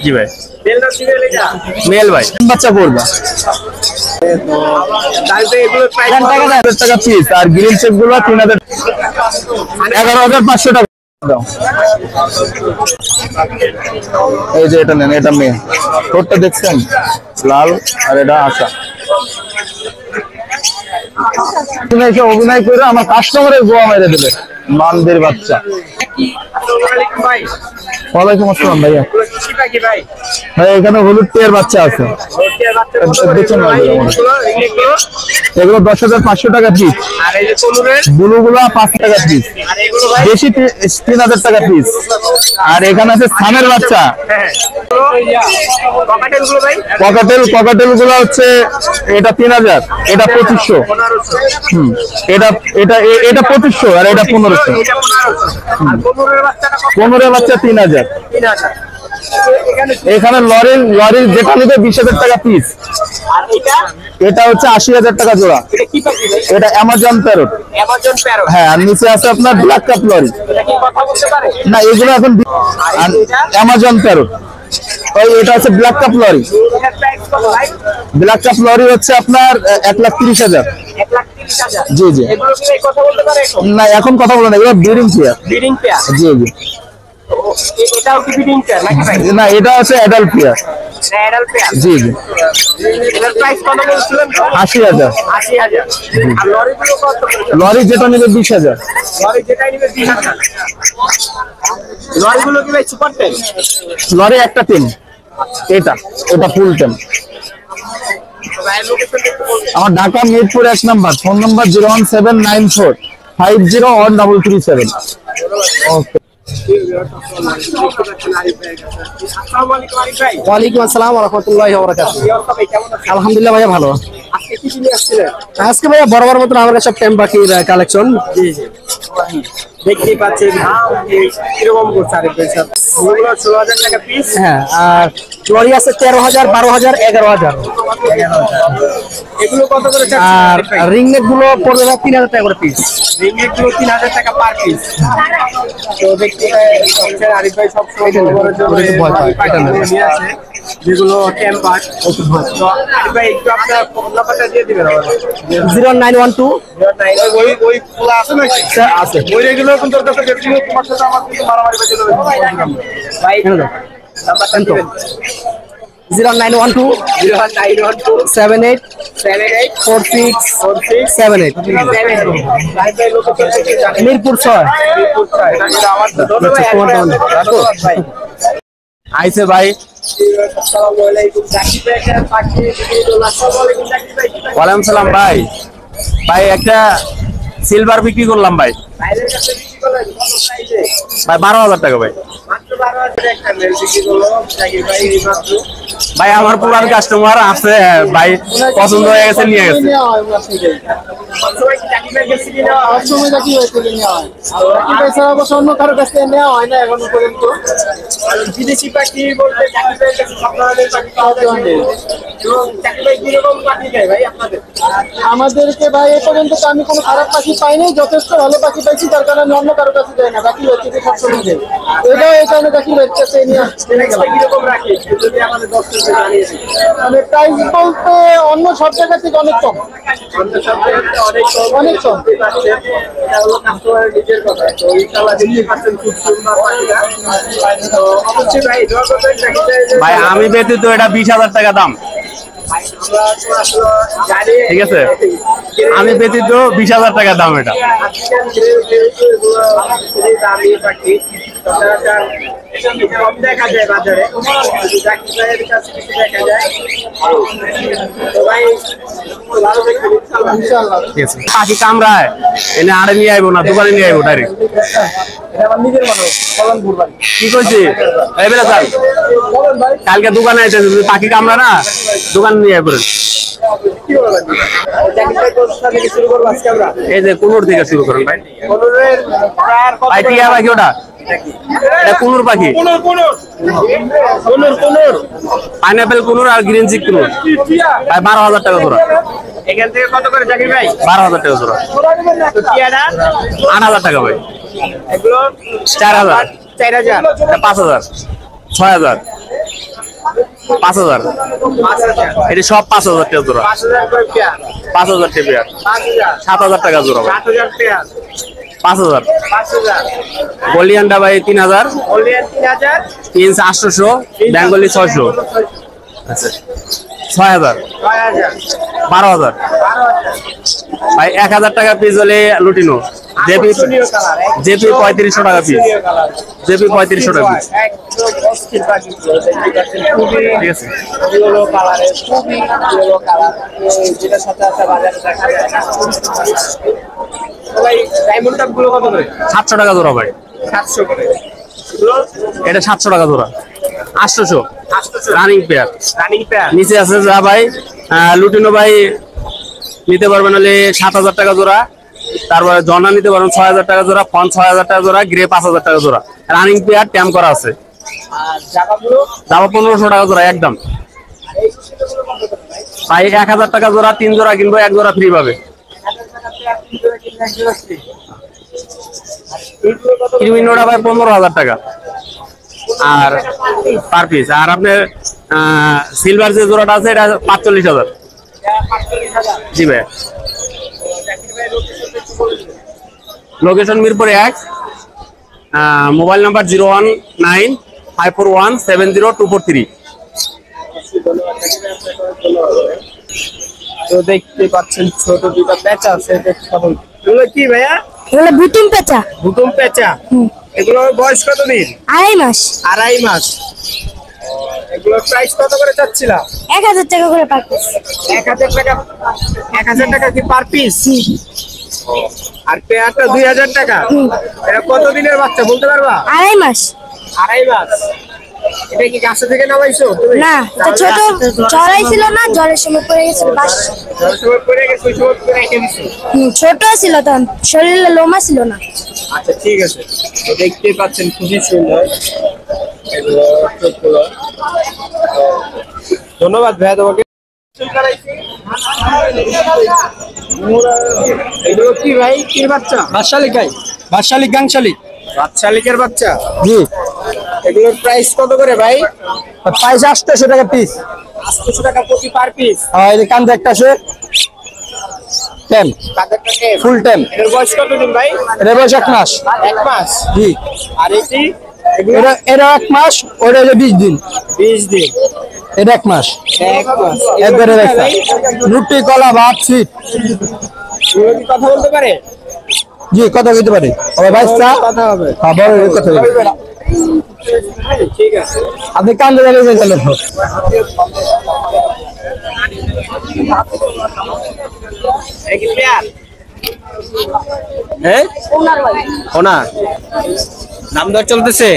জি ভাই, মেল ভাই, বাচ্চা করবে টাকা পিস, আর গ্রিন চেক গুলো 3000, 11,500 টাকা। এই যে এটা নেন, এটা মেয়ে, ঠোঁটটা দেখছেন লাল, আর এটা আশা। অভিনয় করে আমার কাস্টমারের গোয়া মেরে দেবে, মানদের বাচ্চা। ওয়ালাইকুম আসসালাম ভাইয়া। ভাই এখানে হলুদ টিয়ার বাচ্চা আছে, এগুলো 10,500 টাকা পিস, ব্লু গুলো 5 টাকা পিস, দেশি 3,000 টাকা পিস। আর এখানে আছে সামের বাচ্চা, ককাটেল গুলো হচ্ছে এটা 3,000, এটা 2,500, এটা এটা এটা 2,500, আর এটা 1,500। কোমরের বাচ্চা 3,000। এখানে লরির যেটা নিবে 20,000 টাকা পিস, এটা হচ্ছে 80,000 টাকা জোড়া। এটা অ্যামাজন প্যারট। হ্যাঁ, আর নিচে আছে আপনার ব্ল্যাক কাপ লরি। না, এগুলো এখন অ্যামাজন প্যারট। এটা হচ্ছে black cup lorry. Black cup lorry হচ্ছে আপনার 1,30,000। জি জি। না, এখন কথা বলে না, এগুলো ব্রিডিং পেয়ার। জি জি। না, এটা হচ্ছে অ্যাডাল্ট পেয়ার। জি জি। 80,000। লরি যেটা নেবে 20,000। লরি একটা টিম, এটা ফুল টিম। আমার ঢাকা মিরপুর 1 নম্বর, ফোন নাম্বার 01794501337। ওকে। ওয়ালাইকুম আসসালাম ওয়া রাহমাতুল্লাহি ওয়া বারাকাতুহু। আলহামদুলিল্লাহ ভাইয়া ভালো। আজকে ভাইয়া বরাবর মতন আমার কাছে টেম পাখির কালেকশন। দেখতেই পাচ্ছেন কিরকম করছে আরেক পয়সা। 16,000 টাকা পিস। হ্যাঁ, আর লরি আছে 13,000, 12,000, 11,000। এগুলো কত করে? আর রিং নেক গুলো পড়বে 3,000 টাকা করে পিস। রিং নেক গুলো 3,000 টাকা পার পিস। তো দেখতে পাচ্ছেন আরিফ ভাই সব সময় বড় জন্য নিয়ে আসে, যেগুলো টেম্পার। তো আরিফ ভাই একটু আপনার নাম্বারটা দিয়ে দিবেন আমাদের। 0912 ওই খোলা আছে নাকি? আছে। ওই রেগুলার কোন দরকার আছে? যেগুলো তোমার সাথে আমার কিন্তু মারামারি বাজে হবে ভাই। নাম্বারটা দিবেন। 0912 78 46 78। মিরপুর 6। আইছে ভাই। ওয়ালাইকুম সালাম ভাই। ভাই একটা সিলভার বিক্রি করলাম ভাই, 12,000 টাকা ভাই। ভাই আমার পুরান কাস্টমার আছে ভাই, পছন্দ হয়ে গেছে, নিয়ে গেছে। অন্য কারো কাছ থেকে নেওয়া হয় না এখনো পর্যন্ত। বিদেশি পাখি বলতে আমাদেরকে ভাই এ পর্যন্ত আমি কোনো খারাপ পাখি পাইনি, যথেষ্ট ভালো পাখি পাইছি, তার কারণে আমি অন্য কারো কাছে যাই না। বাকি হচ্ছে সবসময় যাই, এটাও এই কারণে পাখি হচ্ছে নিয়ে আসছে। মানে প্রাইস বলতে অন্য সব জায়গা থেকে অনেক কম, অনেক কম। ভাই আমি ব্যতীত এটা 20,000 টাকা দাম, ঠিক আছে? আমি ব্যতীত 20,000 টাকা দাম এটা। দেখা যায় বাজারে, দেখা যায়। পাখি কামড়ায় এনে আরে নিয়ে আইবো না, দোকানে নিয়ে আইবো ডাইরেক্ট। কি করছি কালকে দোকানে আইতে, পাখি কামড়া না, দোকানে নিয়ে আইবো। এই যে কুনুর থেকে শুরু করুন ভাই। ভাই টিয়া পাখি ওটা, এটা কুনুর পাখি, পাইনাপেল কুনুর আর গ্রিন চিক কুনুর ভাই। 12,000 টাকা জোড়া। এখান থেকে কত করে জাকির ভাই? 12,000 টাকা জোড়া। 8,000 টাকা ভাই। এগুলো 4,000, 4,000, 5,000, 6,000, 5000 এটা সব 5000 টাকা জোড়া 5000 করে পেয়ার 5000 টাকা পেয়ার 5000 7000 টাকা জোড়া ভাই 7000 পেয়ার 5000 5000 বলিয়ানটা ভাই 3000 বললেন 3000 পিন্স 800 বেঙ্গলি 600 আচ্ছা 6000 6000 12000 12000 ভাই 1000 টাকা পিস হলে লুটিনো জেপি আকর্ষণীয় কালার জেপি 3500 টাকা পিস জেপি 3500 টাকা পিস একদম অস্থির পাখি দেখতে পাচ্ছেন খুবই ঠিক আছে ইয়েলো কালারের খুবই ইয়েলো কালার যেটার সাথে আছে বাজারে দেখা যায় না ভাই ডায়মন্ড কাপ গুলো কত করে 700 টাকা জোড়া ভাই 700 করে এগুলো এটা 700 টাকা জোড়া 800 800 রানিং পেয়ার রানিং পেয়ার নিচে আছে যা ভাই লুটিনো ভাই নিতে পারবেন হলে 7000 টাকা জোড়া তারপরে জনা নিতে পারবেন 6000 টাকা জোড়া ফন 6000 টাকা জোড়া গ্রে 5000 টাকা জোড়া রানিং পেয়ার ট্যাম করা আছে আর জামাগুলো দাম 1500 টাকা জোড়া একদম এই সুতিগুলো কত করে ভাই ভাই 1000 টাকা জোড়া 3 জোড়া কিনবো 1 জোড়া ফ্রি পাবে 1000 টাকা পেয়ার 3 করে কিনলে একজন আসছে এইগুলো কত করে ক্রিমিনোটা ভাই 15000 টাকা আর পার পিস আর আপনার সিলভার যে জোড়াটা আছে এটা 45000 45,000 জি ভাই জাকির ভাই লোকেশনটা একটু বলে দিন লোকেশন মিরপুর 1 মোবাইল নাম্বার 01954170243 তো দেখতে পাচ্ছেন ছোট দুটো পেঁচা আছে এগুলো কি ভাইয়া এগুলো বুতুম পেঁচা হুতুম পেঁচা এগুলোর বয়স কত দিন 2.5 মাস 2.5 মাস এগুলোর প্রাইস কত করে চাচ্ছিলাম 1000 টাকা করে পার পিস 1000 টাকা 1000 টাকা কি পার পিস আর পেয়ারটা 2000 টাকা এটা কত দিনের বাচ্চা বলতে পারবা 2.5 মাস 2.5 মাস এটা কি গাছ থেকে নামাইছো তুমি না এটা ছোট চড়াই ছিল না জলের সময় পড়ে গেছিল বাস যার সময় পড়ে গেছে ওই সময় করে রেখে দিছো ছোট ছিল তখন শরীরে লোমা ছিল না আচ্ছা ঠিক আছে তো দেখতেই পাচ্ছেন খুবই সুন্দর এগুলো চোখগুলো ধন্যবাদ ভাইয়া তোমাকে এগুলো কি ভাই কি বাচ্চা বাদশালিক গাংশালিক বাচ্চালিকের বাচ্চা জি এগুলোর প্রাইস কত করে ভাই প্রাইস 800 টাকা পিস 800 টাকা প্রতি পার পিস আর এই কান্দে একটা আছে টেম কাদেরটাকে ফুল টেম এর বয়স কত দিন ভাই এর বয়স 1 মাস 1 মাস জি আর এটি এগুলো এরা 1 মাস ওটা হলো 20 দিন 20 দিন এটা 1 মাস 1 মাস একবারে রাখা রুটি কলা ভাত সুইট এগুলো কি কথা বলতে পারে জি কথা কইতে পারে ওই ভাই চা কথা হবে হ্যাঁ বড় কথা বলবে ঠিক আছে আপনি কান্দে গেলে চলে এই কি পেয়ার হ্যাঁ ওনার দাম দর চলতেছে